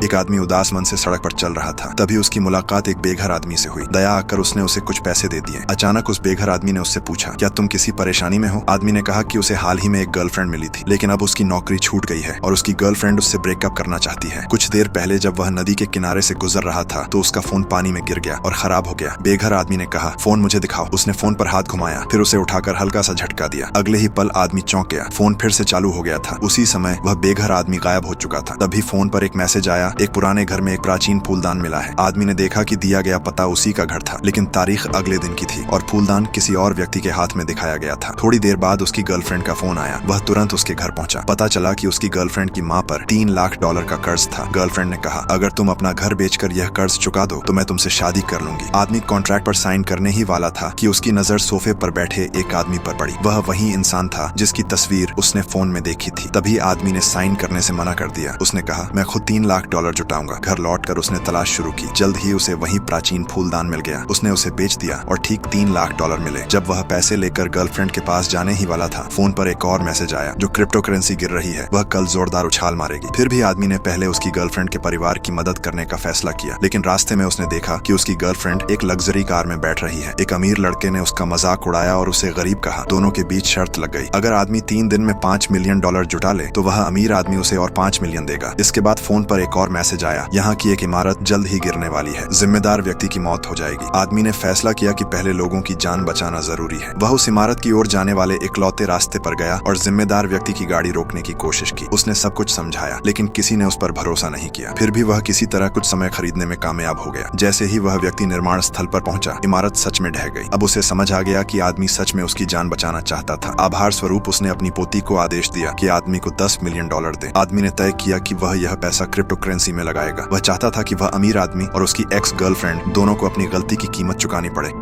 एक आदमी उदास मन से सड़क पर चल रहा था। तभी उसकी मुलाकात एक बेघर आदमी से हुई। दया आकर उसने उसे कुछ पैसे दे दिए। अचानक उस बेघर आदमी ने उससे पूछा, क्या तुम किसी परेशानी में हो? आदमी ने कहा कि उसे हाल ही में एक गर्लफ्रेंड मिली थी, लेकिन अब उसकी नौकरी छूट गई है और उसकी गर्लफ्रेंड उससे ब्रेकअप करना चाहती है। कुछ देर पहले जब वह नदी के किनारे से गुजर रहा था तो उसका फोन पानी में गिर गया और खराब हो गया। बेघर आदमी ने कहा, फोन मुझे दिखाओ। उसने फोन पर हाथ घुमाया, फिर उसे उठाकर हल्का सा झटका दिया। अगले ही पल आदमी चौंक गया। फोन फिर से चालू हो गया था। उसी समय वह बेघर आदमी गायब हो चुका था। तभी फोन पर एक मैसेज आया, एक पुराने घर में एक प्राचीन फूलदान मिला है। आदमी ने देखा कि दिया गया पता उसी का घर था, लेकिन तारीख अगले दिन की थी और फूलदान किसी और व्यक्ति के हाथ में दिखाया गया था। थोड़ी देर बाद उसकी गर्लफ्रेंड का फोन आया। वह तुरंत उसके घर पहुंचा। पता चला कि उसकी गर्लफ्रेंड की मां पर $3 लाख का कर्ज था। गर्लफ्रेंड ने कहा, अगर तुम अपना घर बेचकर यह कर्ज चुका दो तो मैं तुमसे शादी कर लूंगी। आदमी कॉन्ट्रैक्ट पर साइन करने ही वाला था कि उसकी नजर सोफे पर बैठे एक आदमी पर पड़ी। वह वही इंसान था जिसकी तस्वीर उसने फोन में देखी थी। तभी आदमी ने साइन करने से मना कर दिया। उसने कहा, मैं खुद $3 लाख जुटाऊंगा। घर लौटकर उसने तलाश शुरू की। जल्द ही उसे वही प्राचीन फूलदान मिल गया। उसने उसे बेच दिया और ठीक $3 लाख मिले। जब वह पैसे लेकर गर्लफ्रेंड के पास जाने ही वाला था, फोन पर एक और मैसेज आया, जो क्रिप्टो करेंसी गिर रही है, वह कल जोरदार उछाल मारेगी। फिर भी आदमी ने पहले उसकी गर्लफ्रेंड के परिवार की मदद करने का फैसला किया, लेकिन रास्ते में उसने देखा कि उसकी गर्लफ्रेंड एक लग्जरी कार में बैठ रही है। एक अमीर लड़के ने उसका मजाक उड़ाया और उसे गरीब कहा। दोनों के बीच शर्त लग गई, अगर आदमी 3 दिन में $5 मिलियन जुटा ले तो वह अमीर आदमी उसे और $5 मिलियन देगा। इसके बाद फोन पर एक और मैसेज आया, यहाँ की एक इमारत जल्द ही गिरने वाली है, जिम्मेदार व्यक्ति की मौत हो जाएगी। आदमी ने फैसला किया कि पहले लोगों की जान बचाना जरूरी है। वह उस इमारत की ओर जाने वाले इकलौते रास्ते पर गया और जिम्मेदार व्यक्ति की गाड़ी रोकने की कोशिश की। उसने सब कुछ समझाया, लेकिन किसी ने उस पर भरोसा नहीं किया। फिर भी वह किसी तरह कुछ समय खरीदने में कामयाब हो गया। जैसे ही वह व्यक्ति निर्माण स्थल पर पहुंचा, इमारत सच में ढह गई। अब उसे समझ आ गया कि आदमी सच में उसकी जान बचाना चाहता था। आभार स्वरूप उसने अपनी पोती को आदेश दिया कि आदमी को $10 मिलियन दे। आदमी ने तय किया कि वह यह पैसा क्रिप्टो करेंसी में लगाएगा। वह चाहता था कि वह अमीर आदमी और उसकी एक्स गर्लफ्रेंड दोनों को अपनी गलती की कीमत चुकानी पड़े।